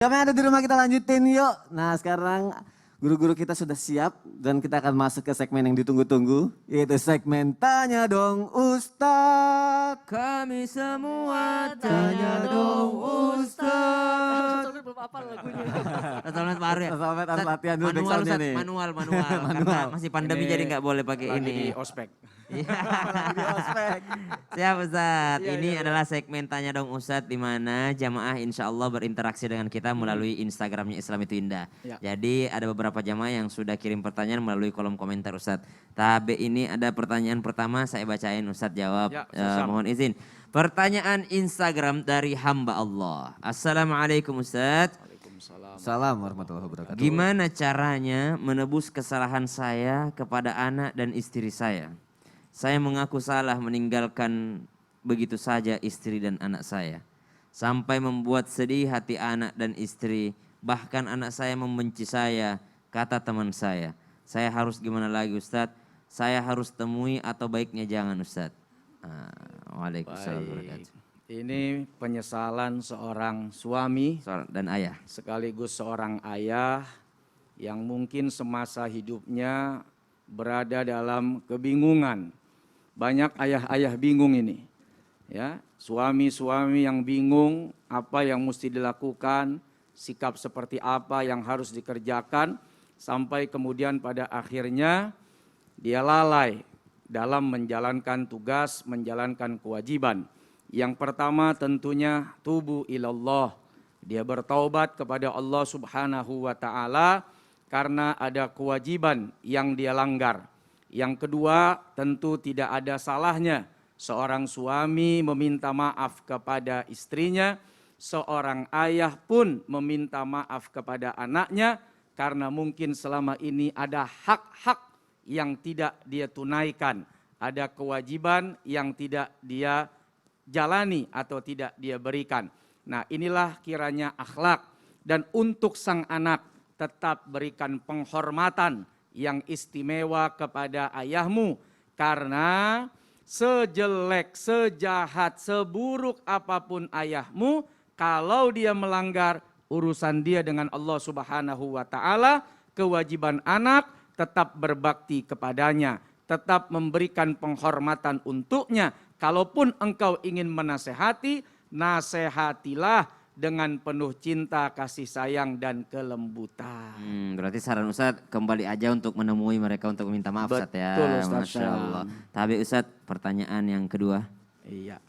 Kami ada di rumah, kita lanjutin yuk. Nah sekarang guru-guru kita sudah siap dan kita akan masuk ke segmen yang ditunggu-tunggu. Yaitu segmen Tanya Dong Ustadz. Kami semua tanya dong Ustadz. Belum hafal lagunya. Ustadz baru ya? Selamat harus latihan dulu Manual backsoundnya Ustadz, nih. manual. Karena masih pandemi jadi nggak boleh pakai Lagi ini. di ospek. Iya. Di ospek. Siap Ustadz, Iya, ini iya. adalah segmen Tanya Dong Ustadz di mana jamaah insya Allah berinteraksi dengan kita melalui Instagramnya Islam Itu Indah. Ya. Jadi ada beberapa jamaah yang sudah kirim pertanyaan melalui kolom komentar Ustadz. Tahap ini ada pertanyaan pertama, saya bacain Ustadz jawab. Ya, siap. Mohon izin. Pertanyaan Instagram dari hamba Allah. Assalamualaikum Ustadz. Waalaikumsalam. Salam warahmatullahi wabarakatuh. Gimana caranya menebus kesalahan saya kepada anak dan istri saya? Saya mengaku salah meninggalkan begitu saja istri dan anak saya. Sampai membuat sedih hati anak dan istri. Bahkan anak saya membenci saya, kata teman saya. Saya harus gimana lagi Ustadz? Saya harus temui atau baiknya jangan Ustadz? Waalaikumsalam warahmatullahi wabarakatuh. Ini penyesalan seorang suami Dan ayah. sekaligus seorang ayah yang mungkin semasa hidupnya berada dalam kebingungan. Banyak ayah-ayah bingung ini. Ya, suami-suami yang bingung apa yang mesti dilakukan, sikap seperti apa yang harus dikerjakan, sampai kemudian pada akhirnya dia lalai dalam menjalankan tugas, menjalankan kewajiban. Yang pertama tentunya tubu ilallah. Dia bertaubat kepada Allah Subhanahu wa taala karena ada kewajiban yang dia langgar. Yang kedua, tentu tidak ada salahnya seorang suami meminta maaf kepada istrinya, seorang ayah pun meminta maaf kepada anaknya karena mungkin selama ini ada hak-hak yang tidak dia tunaikan, ada kewajiban yang tidak dia jalani atau tidak dia berikan. Nah, inilah kiranya akhlak, dan untuk sang anak tetap berikan penghormatan yang istimewa kepada ayahmu, karena sejelek, sejahat, seburuk apapun ayahmu, kalau dia melanggar urusan dia dengan Allah Subhanahu wa taala, kewajiban anak tetap berbakti kepadanya, tetap memberikan penghormatan untuknya. Kalaupun engkau ingin menasehati, nasehatilah dengan penuh cinta, kasih sayang, dan kelembutan. Berarti saran Ustadz kembali aja untuk menemui mereka untuk meminta maaf Ustadz ya. Betul, Ustadz Masya Allah. Tapi Ustadz pertanyaan yang kedua. Iya.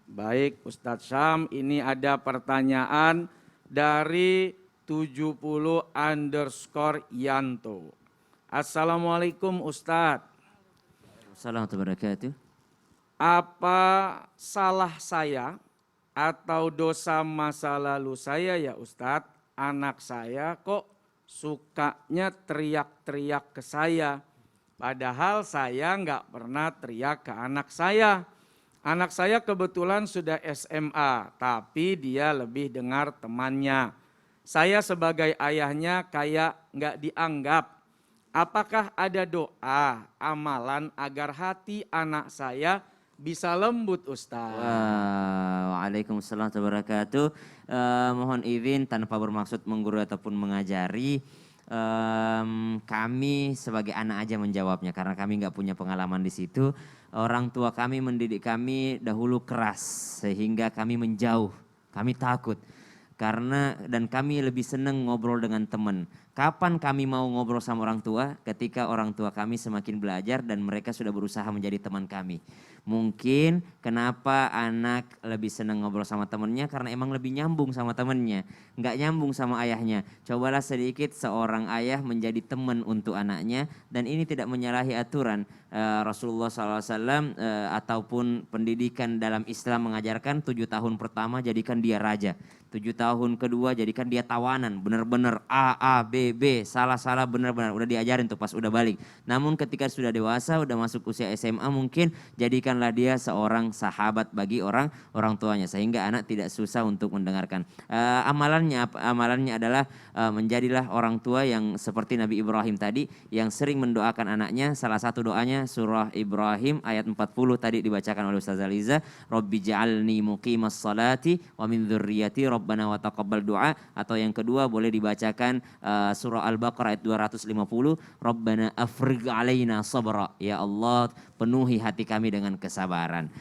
Baik Ustadz Syam, ini ada pertanyaan dari 70_Yanto. Assalamualaikum Ustadz. Assalamualaikum warahmatullahi wabarakatuh. Apa salah saya atau dosa masa lalu saya ya Ustadz? Anak saya kok sukanya teriak-teriak ke saya. Padahal saya nggak pernah teriak ke anak saya. Anak saya kebetulan sudah SMA, tapi dia lebih dengar temannya. Saya sebagai ayahnya kayak nggak dianggap. Apakah ada doa, amalan agar hati anak saya bisa lembut Ustaz? Waalaikumsalam warahmatullahi wabarakatuh. Mohon izin tanpa bermaksud menggurui ataupun mengajari. Kami sebagai anak aja menjawabnya karena kami nggak punya pengalaman di situ. Orang tua kami mendidik kami dahulu keras sehingga kami menjauh, kami takut. Dan kami lebih senang ngobrol dengan teman. Kapan kami mau ngobrol sama orang tua? Ketika orang tua kami semakin belajar dan mereka sudah berusaha menjadi teman kami. Mungkin kenapa anak lebih senang ngobrol sama temannya karena emang lebih nyambung sama temannya. Nggak nyambung sama ayahnya. Cobalah sedikit seorang ayah menjadi teman untuk anaknya. Dan ini tidak menyalahi aturan. Rasulullah SAW ataupun pendidikan dalam Islam mengajarkan 7 tahun pertama jadikan dia raja. 7 tahun kedua jadikan dia tawanan. Benar-benar A, B, B. Salah-salah benar-benar. Udah diajarin tuh pas udah balik. Namun ketika sudah dewasa, udah masuk usia SMA mungkin jadikanlah dia seorang sahabat bagi orang tuanya. Sehingga anak tidak susah untuk mendengarkan. Amalannya adalah menjadilah orang tua yang seperti Nabi Ibrahim tadi. Yang sering mendoakan anaknya. Salah satu doanya surah Ibrahim ayat 40 tadi dibacakan oleh Ustaz Aliza. Rabbi ja'alni muqimas salati wa min dzurriyyati Rabbana wa taqabbal du'a, atau yang kedua boleh dibacakan surah Al-Baqarah ayat 250, Rabbana afrigh alaina sabra, ya Allah penuhi hati kami dengan kesabaran.